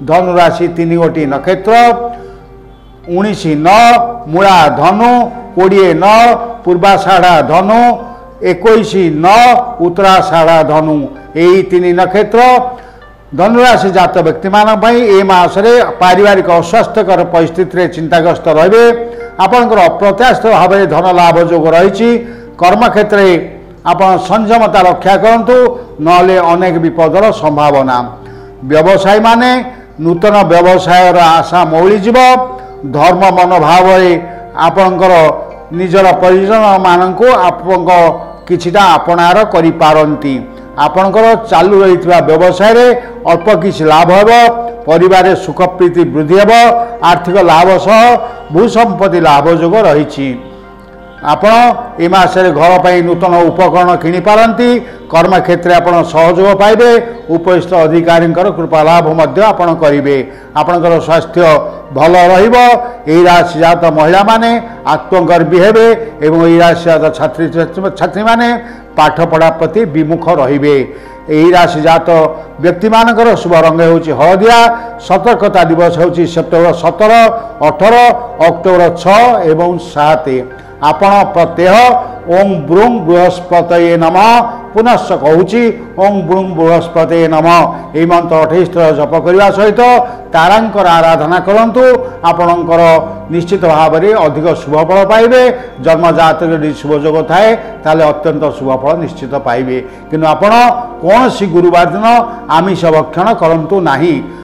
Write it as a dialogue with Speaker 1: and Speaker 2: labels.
Speaker 1: धनुराशि 3 गोटी नक्षत्र 19 मूला धनु 20 पूर्वाषाढ़ा धनु 21 उत्तराषाढ़ा धनु यही 3 नक्षत्र धनुराशि जात व्यक्ति ए मासरे पारिवारिक अस्वास्थ्यकर परिस्थिति चिंताग्रस्त रहे आपणकर अप्रत्याशित भाव में धन लाभ जोग रही कर्म क्षेत्र में आप संयमता रक्षा करूँ नले अनेक विपदर संभावना व्यवसायी माने नूतन व्यवसाय आशा मौलीजीव धर्म मनोभाव आपणकर निजर परिजन मानक किछिटा अपनार करि पारंती आपणकर चालू रही व्यवसाय रे अल्प किछि लाभ हो परिवार सुख प्रीति वृद्धि हो आर्थिक लाभ सह भूसंपत्ति लाभ जोग रही आपण ए मासरे घर पर नूतन उपकरण किनि पारंती कर्म क्षेत्र आप सहयोग पाइबे उपरिस्थ अधिकारी कृपा लाभ आपण करेंगे आपणकर स्वास्थ्य भल रही राशि जात महिला माने आत्मगर्वी हेबे एवं यही राशि जात छात्री छात्री माने पाठ पढ़ा प्रति विमुख रहिबे यही राशि जात व्यक्ति मानकर शुभ रंग होची हळदिया सतर्कता दिवस होची सेप्टेम्बर 17 18 अक्टोबर 6 एवं 7 आपण प्रत्यय ओं ब्रूं बृहस्पतये नमः पुनश्च कहूँ ओं ब्रूं बृहस्पतये नमः यही मंत्र 28 थर जप करने सहित तारांकर आराधना करंतु आपणकर निश्चित भाव में अधिक शुभफल पाइबे जन्मजात शुभ जोग थाए ताले अत्यंत शुभफल निश्चित पाइबे किंतु आपण कौन सी गुरुवार दिन आमिष भक्षण करंतु नाही